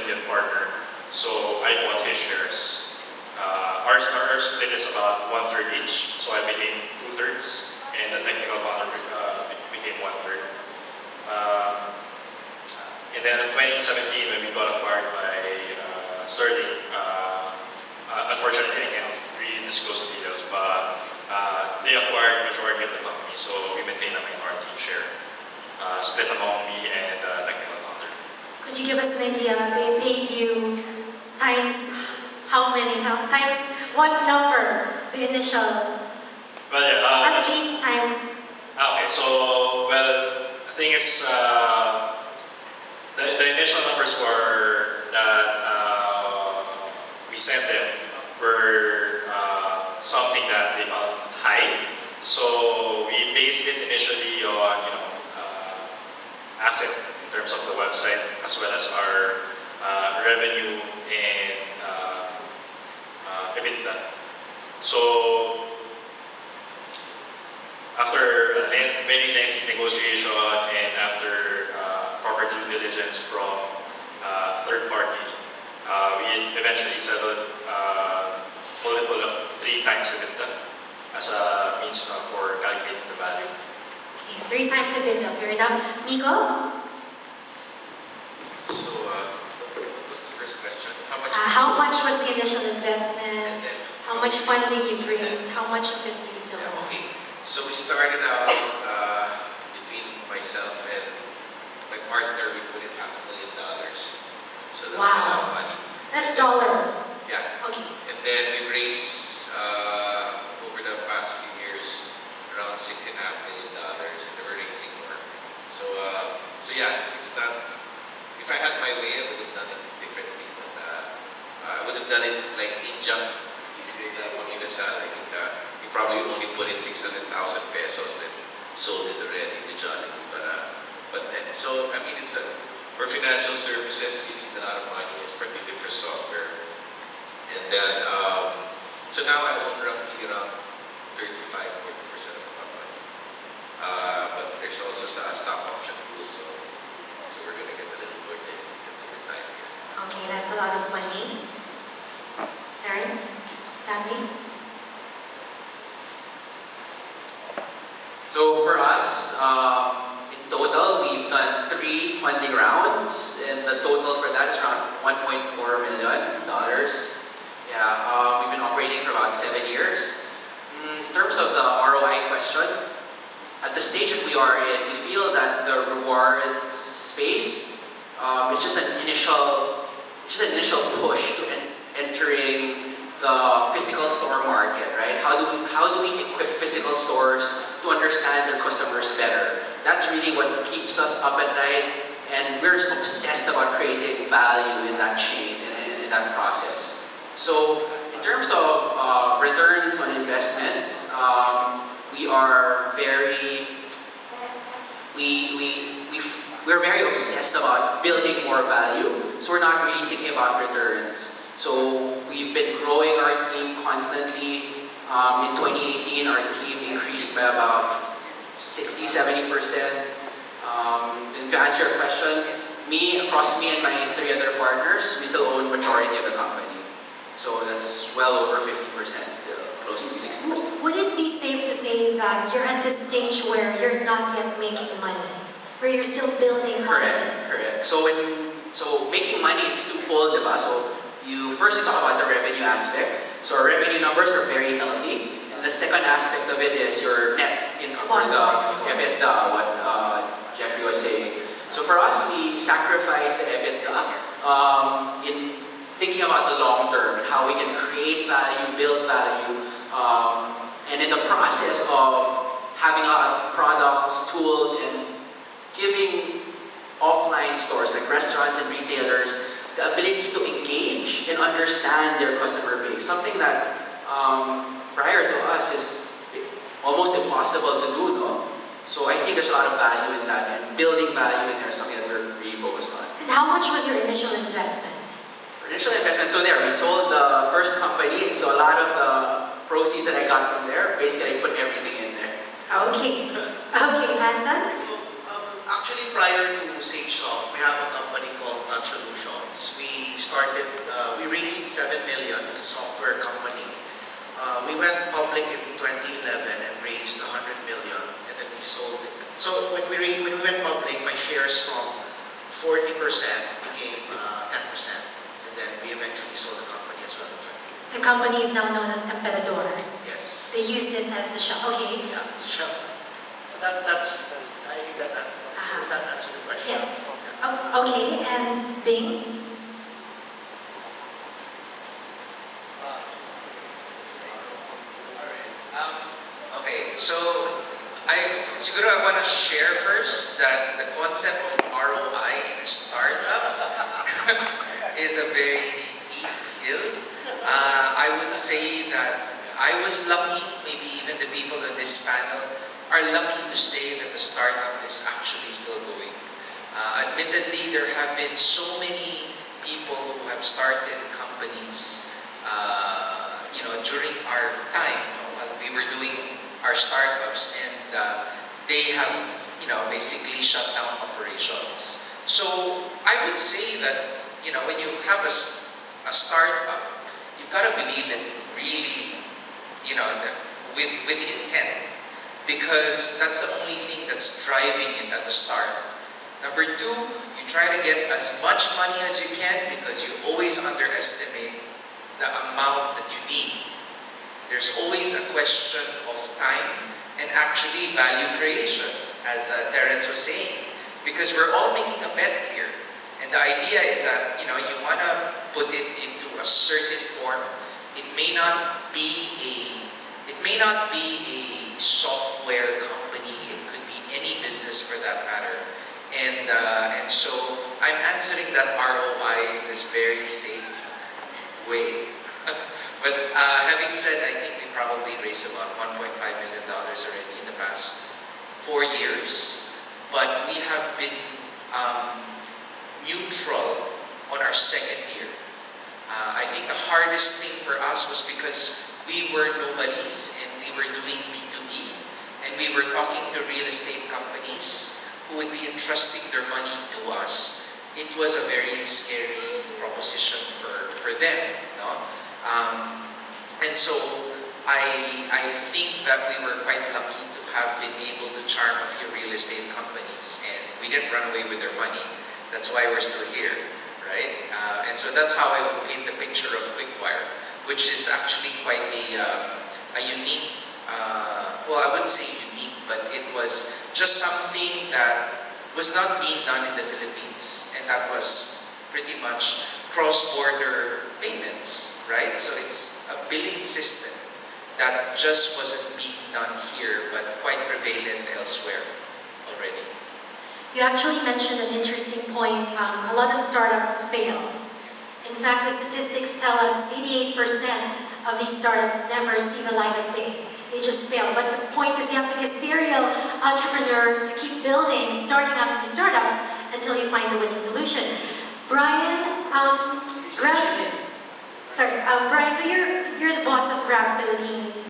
Indian partner. So I bought his shares. Our split is about 1/3 each. So I became 2/3, and the technical founder became 1/3. And then in 2017, when we got acquired by Sterling, unfortunately I can't really disclose the details, but they acquired majority of the company, so we maintain a minority share, split among me and technical founder. Could you give us an idea? They paid you times how many? Times what number? The initial? Well, yeah. At least times. Okay, so, well, the thing is, the initial numbers were that we sent them were something that they found high. So we based it initially on asset in terms of the website as well as our revenue and EBITDA. So after a very lengthy negotiation and after proper due diligence from third party, we eventually settled multiple of 3 times EBITDA as a means for calculating the value. Okay, 3 times EBITDA, fair enough. Miko? So, what was the first question? How much was the initial investment? How much funding you've raised? How much of it do you still have? Okay, so we started out between myself and my partner, we put in $500,000. So that's a lot of money. That's dollars. Yeah. Okay. And then we raised over the past few years around $6.5 million, and we're raising more. So yeah, it's not. If I had my way, I would have done it differently. But I would have done it like Ninja. You probably only put in 600,000 pesos, then sold it already to Jollibee. But then, so I mean, for financial services, you need a lot of money, particularly for software. And then, so now I own roughly around 35-40% of the company. But there's also a stock option pool, so we're gonna get a little more over time here. Okay, that's a lot of money. Terrence, Stanley. So for us, in total, we've done 3 funding rounds, and the total for that is around $1.4 million. Yeah, we've been operating for about 7 years. In terms of the ROI question, at the stage that we are in, we feel that the reward space is just an initial push to entering the physical store market, right? How do we equip physical stores to understand their customers better? That's really what keeps us up at night, and we're obsessed about creating value in that chain and in that process. So in terms of returns on investment, we're very obsessed about building more value. So we're not really thinking about returns. So we've been growing our team constantly. In 2018, our team increased by about 60-70%. And to answer your question, across me and my 3 other partners, we still own majority of the company. So that's well over 50% still, close to 60%. Would it be safe to say that you're at this stage where you're not yet making money, where you're still building Correct. So making money is twofold, diba? So you talk about the revenue aspect. So our revenue numbers are very healthy. And the second aspect of it is your net income, or the EBITDA, what Jeffrey was saying. So for us, we sacrifice the EBITDA in thinking about the long term, how we can create value, build value, and in the process of having a lot of products, tools, and giving offline stores like restaurants and retailers the ability to engage and understand their customer base, something that prior to us is almost impossible to do, no? So I think there's a lot of value in that, and building value in there is something that we're really focused on. And how much was your initial investment? Initial investment, so we sold the first company, so a lot of the proceeds that I got from there, basically I put everything in there. Okay. Okay, Hanson? Actually, prior to Sage Shop, we have a company called Nut Solutions. We we went public in 2011 and raised 100 million, and then we sold it. So when we went public, my shares from 40% became 10%, and then we eventually sold the company as well. The company is now known as Emperador. Yes. They used it as the shop. Okay. Yeah. So that's I think that does that answer the question? Yes. Okay, and Bing? Okay, so siguro I want to share first that the concept of ROI in a startup is a very steep hill. I would say that I was lucky, maybe even the people on this panel are lucky to say that the startup is actually still going. Admittedly, there have been so many people who have started companies, during our time, while we were doing our startups, and they have, basically shut down operations. So I would say that, when you have a startup, you've got to believe it really, with intent, because that's the only thing that's driving it at the start. Number two, you try to get as much money as you can because you always underestimate the amount that you need. There's always a question of time and actually value creation, as Terence was saying, because we're all making a bet here. And the idea is that, you want to put it into a certain form. It may not be a software company. It could be any business for that matter. And so I'm answering that ROI in this very safe way. But having said, I think we probably raised about $1.5 million already in the past 4 years. But we have been neutral on our second year. I think the hardest thing for us was because we were nobodies and we were doing B2B, and we were talking to real estate companies who would be entrusting their money to us. It was a very scary proposition for them, no? And so I think that we were quite lucky to have been able to charm a few real estate companies, and we didn't run away with their money. That's why we're still here, right? And so that's how I would paint the picture of Quickwire, which is actually quite a unique, well, I wouldn't say unique, but it was just something that was not being done in the Philippines, and that was pretty much cross-border payments, right? So it's a billing system that just wasn't being done here, but quite prevalent elsewhere already. You actually mentioned an interesting point. A lot of startups fail. In fact, the statistics tell us 88% of these startups never see the light of day. They just fail. But the point is you have to be a serial entrepreneur to keep building, starting up these startups until you find the winning solution. Brian, Brian, so you're the boss of Grab Philippines.